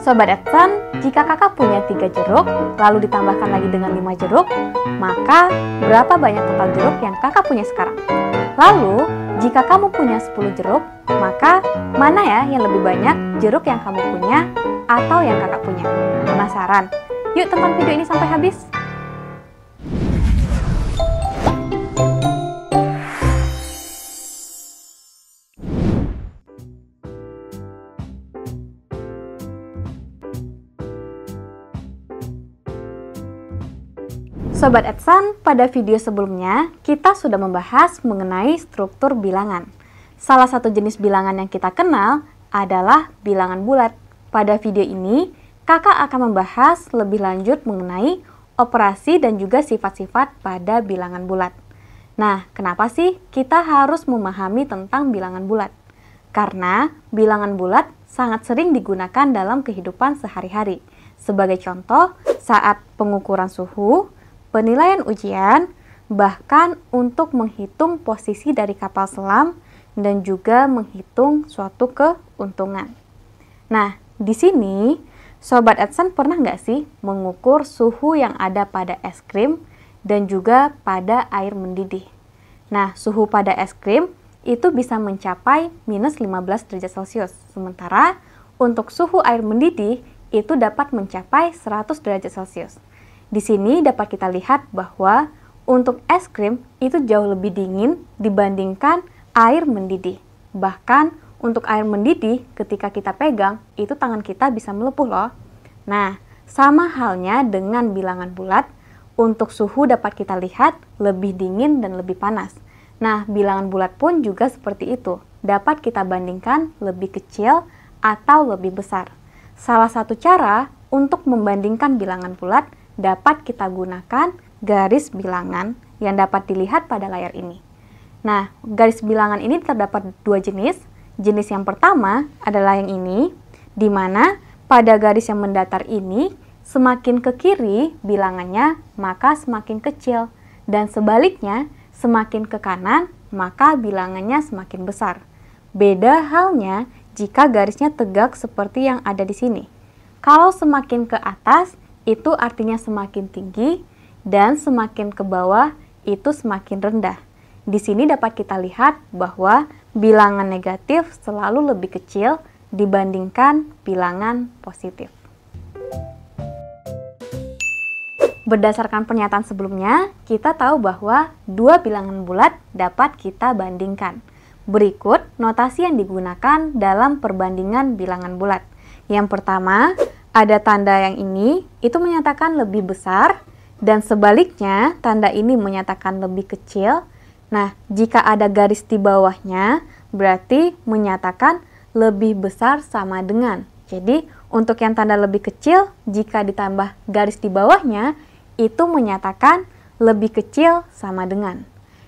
Sobat Edson, jika kakak punya 3 jeruk, lalu ditambahkan lagi dengan 5 jeruk, maka berapa banyak total jeruk yang kakak punya sekarang? Lalu, jika kamu punya 10 jeruk, maka mana ya yang lebih banyak jeruk yang kamu punya atau yang kakak punya? Penasaran? Yuk tonton video ini sampai habis. Sobat Edson, pada video sebelumnya kita sudah membahas mengenai struktur bilangan. Salah satu jenis bilangan yang kita kenal adalah bilangan bulat. Pada video ini, kakak akan membahas lebih lanjut mengenai operasi dan juga sifat-sifat pada bilangan bulat. Nah, kenapa sih kita harus memahami tentang bilangan bulat? Karena bilangan bulat sangat sering digunakan dalam kehidupan sehari-hari. Sebagai contoh, saat pengukuran suhu, penilaian ujian, bahkan untuk menghitung posisi dari kapal selam dan juga menghitung suatu keuntungan. Nah, di sini Sobat Edson pernah nggak sih mengukur suhu yang ada pada es krim dan juga pada air mendidih? Nah, suhu pada es krim itu bisa mencapai minus 15 derajat Celcius. Sementara untuk suhu air mendidih itu dapat mencapai 100 derajat Celcius. Di sini dapat kita lihat bahwa untuk es krim itu jauh lebih dingin dibandingkan air mendidih. Bahkan untuk air mendidih ketika kita pegang itu tangan kita bisa melepuh loh. Nah, sama halnya dengan bilangan bulat, untuk suhu dapat kita lihat lebih dingin dan lebih panas. Nah, bilangan bulat pun juga seperti itu. Dapat kita bandingkan lebih kecil atau lebih besar. Salah satu cara untuk membandingkan bilangan bulat dapat kita gunakan garis bilangan yang dapat dilihat pada layar ini. Nah, garis bilangan ini terdapat 2 jenis. Jenis yang pertama adalah yang ini, di mana pada garis yang mendatar ini, semakin ke kiri bilangannya, maka semakin kecil. Dan sebaliknya, semakin ke kanan, maka bilangannya semakin besar. Beda halnya jika garisnya tegak seperti yang ada di sini. Kalau semakin ke atas, itu artinya semakin tinggi, dan semakin ke bawah itu semakin rendah. Di sini dapat kita lihat bahwa bilangan negatif selalu lebih kecil dibandingkan bilangan positif. Berdasarkan pernyataan sebelumnya, kita tahu bahwa 2 bilangan bulat dapat kita bandingkan. Berikut notasi yang digunakan dalam perbandingan bilangan bulat. Yang pertama, ada tanda yang ini, itu menyatakan lebih besar, dan sebaliknya, tanda ini menyatakan lebih kecil. Nah, jika ada garis di bawahnya, berarti menyatakan lebih besar sama dengan. Jadi, untuk yang tanda lebih kecil, jika ditambah garis di bawahnya, itu menyatakan lebih kecil sama dengan.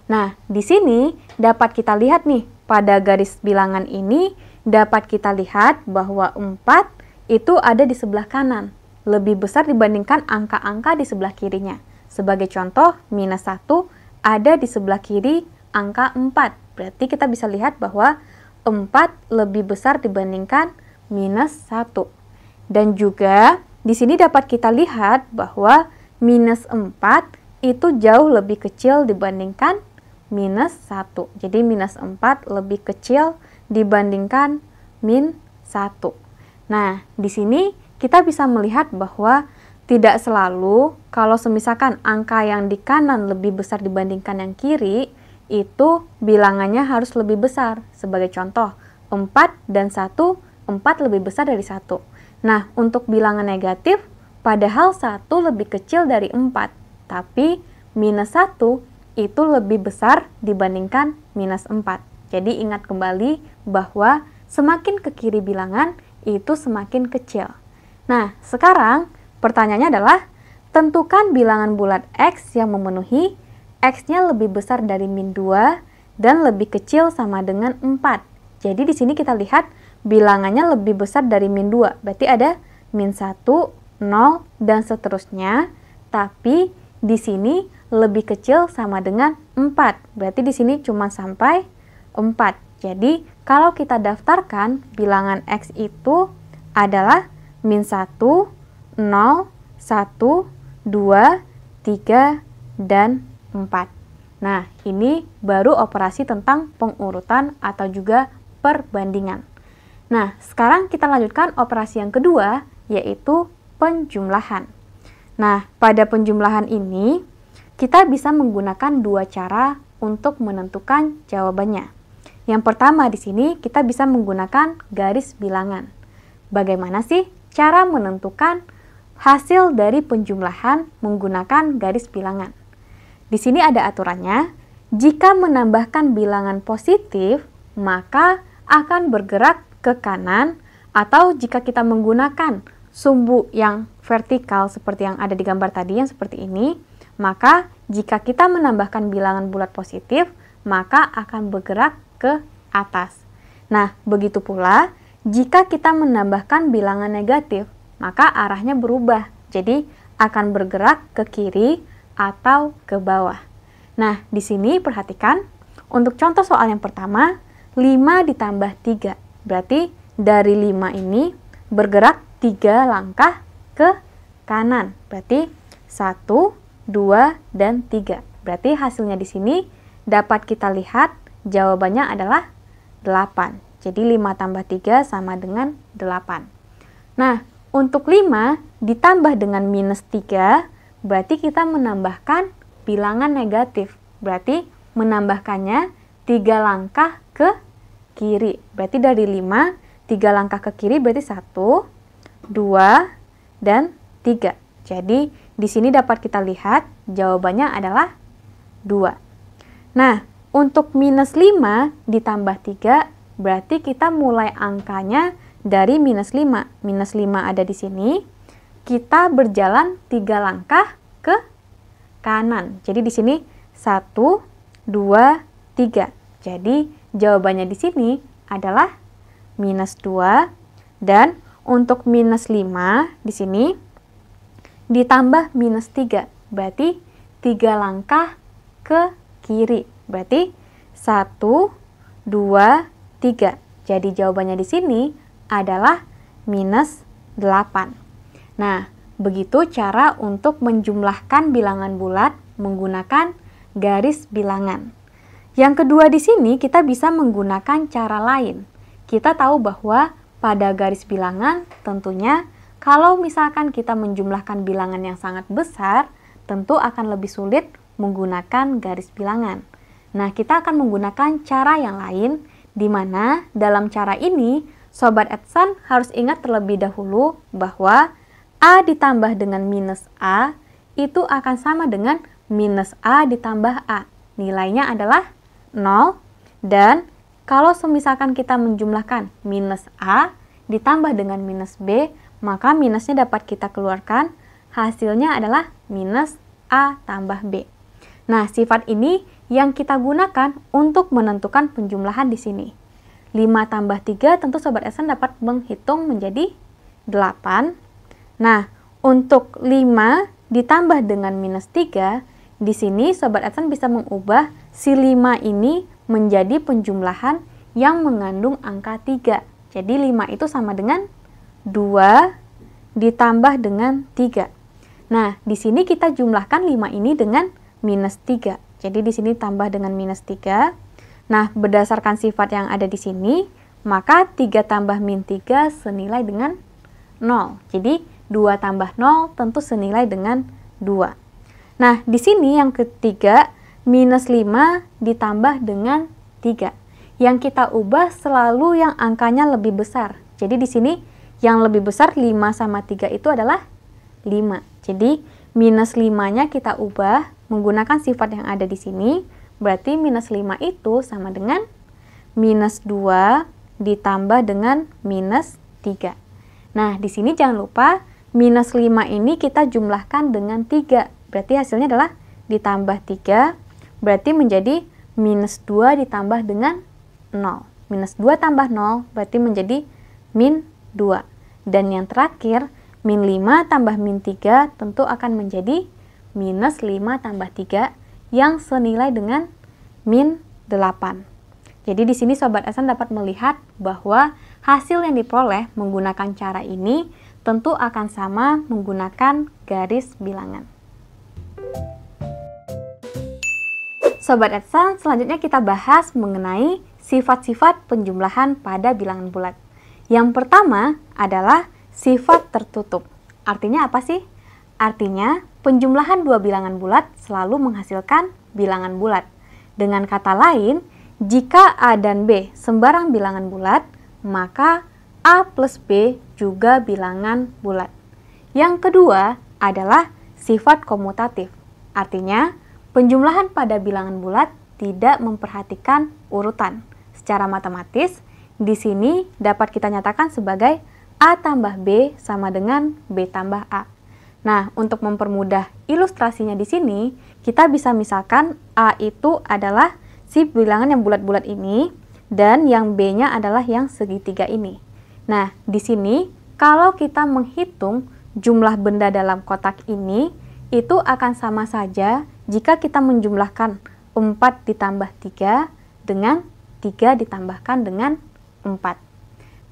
Nah, di sini dapat kita lihat nih, pada garis bilangan ini, dapat kita lihat bahwa 4 itu ada di sebelah kanan, lebih besar dibandingkan angka-angka di sebelah kirinya. Sebagai contoh, minus 1 ada di sebelah kiri angka 4. Berarti kita bisa lihat bahwa 4 lebih besar dibandingkan minus 1. Dan juga di sini dapat kita lihat bahwa minus 4 itu jauh lebih kecil dibandingkan minus 1. Jadi minus 4 lebih kecil dibandingkan min 1. Nah, di sini kita bisa melihat bahwa tidak selalu kalau semisalkan angka yang di kanan lebih besar dibandingkan yang kiri, itu bilangannya harus lebih besar. Sebagai contoh, 4 dan 1, 4 lebih besar dari 1. Nah, untuk bilangan negatif, padahal 1 lebih kecil dari 4, tapi minus 1 itu lebih besar dibandingkan minus 4. Jadi ingat kembali bahwa semakin ke kiri bilangan, itu semakin kecil. Nah, sekarang pertanyaannya adalah tentukan bilangan bulat X yang memenuhi X-nya lebih besar dari min 2 dan lebih kecil sama dengan 4. Jadi di sini kita lihat bilangannya lebih besar dari min 2. Berarti ada min 1, 0, dan seterusnya. Tapi di sini lebih kecil sama dengan 4. Berarti di sini cuma sampai 4. Jadi, kalau kita daftarkan bilangan X itu adalah min 1, 0, 1, 2, 3, dan 4. Nah, ini baru operasi tentang pengurutan atau juga perbandingan. Nah, sekarang kita lanjutkan operasi yang kedua, yaitu penjumlahan. Nah, pada penjumlahan ini, kita bisa menggunakan dua cara untuk menentukan jawabannya. Yang pertama di sini, kita bisa menggunakan garis bilangan. Bagaimana sih cara menentukan hasil dari penjumlahan menggunakan garis bilangan? Di sini ada aturannya, jika menambahkan bilangan positif, maka akan bergerak ke kanan, atau jika kita menggunakan sumbu yang vertikal seperti yang ada di gambar tadi yang seperti ini, maka jika kita menambahkan bilangan bulat positif, maka akan bergerak ke atas. Nah, begitu pula jika kita menambahkan bilangan negatif, maka arahnya berubah, jadi akan bergerak ke kiri atau ke bawah. Nah, di sini perhatikan, untuk contoh soal yang pertama, 5 ditambah 3. Berarti dari 5 ini bergerak 3 langkah ke kanan. Berarti 1, 2, dan 3. Berarti hasilnya di sini dapat kita lihat jawabannya adalah 8. Jadi 5 tambah 3 sama dengan 8. Nah, untuk 5 ditambah dengan minus 3, berarti kita menambahkan bilangan negatif. Berarti menambahkannya 3 langkah ke kiri. Berarti dari 5, 3 langkah ke kiri berarti 1, 2, dan 3. Jadi di sini dapat kita lihat jawabannya adalah 2. Nah, untuk minus 5 ditambah 3, berarti kita mulai angkanya dari minus 5. Minus 5 ada di sini. Kita berjalan 3 langkah ke kanan. Jadi di sini 1, 2, 3. Jadi jawabannya di sini adalah minus 2. Dan untuk minus 5 di sini ditambah minus 3. Berarti 3 langkah ke kiri. Berarti 1, 2, 3. Jadi jawabannya di sini adalah minus 8. Nah, begitu cara untuk menjumlahkan bilangan bulat menggunakan garis bilangan. Yang kedua di sini kita bisa menggunakan cara lain. Kita tahu bahwa pada garis bilangan tentunya kalau misalkan kita menjumlahkan bilangan yang sangat besar, tentu akan lebih sulit menggunakan garis bilangan. Nah, kita akan menggunakan cara yang lain, di mana dalam cara ini Sobat Edson harus ingat terlebih dahulu bahwa A ditambah dengan minus A itu akan sama dengan minus A ditambah A. Nilainya adalah 0, dan kalau misalkan kita menjumlahkan minus A ditambah dengan minus B, maka minusnya dapat kita keluarkan, hasilnya adalah minus A tambah B. Nah, sifat ini yang kita gunakan untuk menentukan penjumlahan di sini. 5 tambah 3 tentu Sobat Edson dapat menghitung menjadi 8. Nah, untuk 5 ditambah dengan minus 3, di sini Sobat Edson bisa mengubah si 5 ini menjadi penjumlahan yang mengandung angka 3. Jadi 5 itu sama dengan 2 ditambah dengan 3. Nah, di sini kita jumlahkan 5 ini dengan minus 3. Jadi di sini tambah dengan minus 3. Nah, berdasarkan sifat yang ada di sini, maka 3 tambah min 3 senilai dengan 0. Jadi 2 tambah 0 tentu senilai dengan 2. Nah, di sini yang ketiga, minus 5 ditambah dengan 3. Yang kita ubah selalu yang angkanya lebih besar. Jadi di sini yang lebih besar 5 sama 3 itu adalah 5. Jadi minus 5-nya kita ubah menggunakan sifat yang ada di sini. Berarti minus 5 itu sama dengan minus 2 ditambah dengan minus 3. Nah, di sini jangan lupa minus 5 ini kita jumlahkan dengan 3. Berarti hasilnya adalah ditambah 3. Berarti menjadi minus 2 ditambah dengan 0. Minus 2 tambah 0 berarti menjadi min 2. Dan yang terakhir, min 5 tambah min 3 tentu akan menjadi minus 5 tambah 3 yang senilai dengan min 8. Jadi di sini Sobat Edson dapat melihat bahwa hasil yang diperoleh menggunakan cara ini tentu akan sama menggunakan garis bilangan. Sobat Edsan, selanjutnya kita bahas mengenai sifat-sifat penjumlahan pada bilangan bulat. Yang pertama adalah sifat tertutup. Artinya apa sih? Artinya, penjumlahan dua bilangan bulat selalu menghasilkan bilangan bulat. Dengan kata lain, jika A dan B sembarang bilangan bulat, maka A plus B juga bilangan bulat. Yang kedua adalah sifat komutatif. Artinya, penjumlahan pada bilangan bulat tidak memperhatikan urutan. Secara matematis, di sini dapat kita nyatakan sebagai A tambah B sama dengan B tambah A. Nah, untuk mempermudah ilustrasinya di sini, kita bisa misalkan A itu adalah si bilangan yang bulat-bulat ini, dan yang B-nya adalah yang segitiga ini. Nah, di sini, kalau kita menghitung jumlah benda dalam kotak ini, itu akan sama saja jika kita menjumlahkan 4 ditambah 3 dengan 3 ditambahkan dengan 4.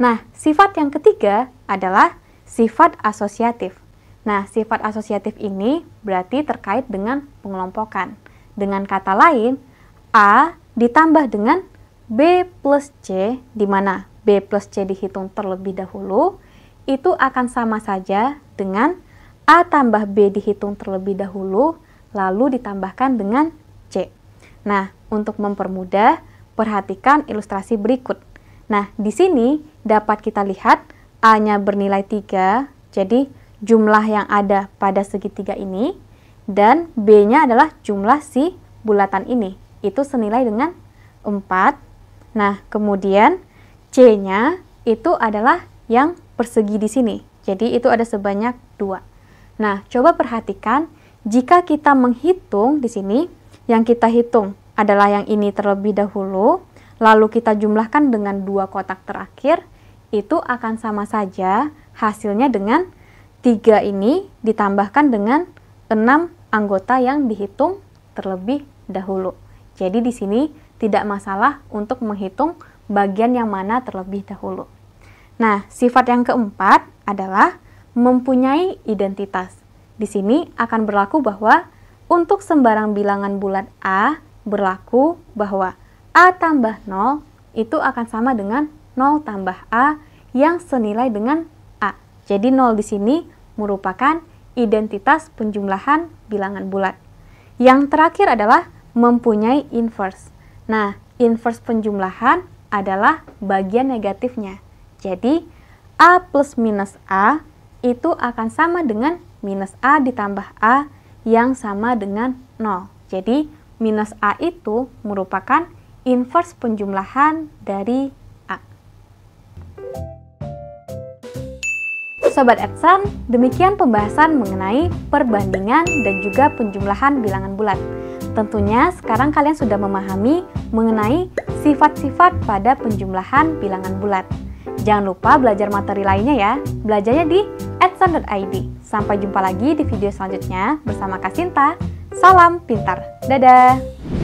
Nah, sifat yang ketiga adalah sifat asosiatif. Nah, sifat asosiatif ini berarti terkait dengan pengelompokan. Dengan kata lain, A ditambah dengan B plus C, di mana B plus C dihitung terlebih dahulu, itu akan sama saja dengan A tambah B dihitung terlebih dahulu, lalu ditambahkan dengan C. Nah, untuk mempermudah, perhatikan ilustrasi berikut. Nah, di sini dapat kita lihat A-nya bernilai 3, jadi jumlah yang ada pada segitiga ini, dan B-nya adalah jumlah si bulatan ini, itu senilai dengan 4. Nah, kemudian C-nya itu adalah yang persegi di sini, jadi itu ada sebanyak 2. Nah, coba perhatikan, jika kita menghitung di sini, yang kita hitung adalah yang ini terlebih dahulu, lalu kita jumlahkan dengan 2 kotak terakhir, itu akan sama saja hasilnya dengan 3 ini ditambahkan dengan 6 anggota yang dihitung terlebih dahulu. Jadi di sini tidak masalah untuk menghitung bagian yang mana terlebih dahulu. Nah, sifat yang keempat adalah mempunyai identitas. Di sini akan berlaku bahwa untuk sembarang bilangan bulat A berlaku bahwa A tambah 0 itu akan sama dengan 0 tambah A yang senilai dengan A. Jadi 0 di sini merupakan identitas penjumlahan bilangan bulat. Yang terakhir adalah mempunyai inverse. Nah, inverse penjumlahan adalah bagian negatifnya. Jadi, A plus minus A itu akan sama dengan minus A ditambah A yang sama dengan 0. Jadi, minus A itu merupakan inverse penjumlahan dari A. Sobat Edsan, demikian pembahasan mengenai perbandingan dan juga penjumlahan bilangan bulat. Tentunya sekarang kalian sudah memahami mengenai sifat-sifat pada penjumlahan bilangan bulat. Jangan lupa belajar materi lainnya ya, belajarnya di edsan.id. Sampai jumpa lagi di video selanjutnya bersama Kak Sinta. Salam pintar, dadah!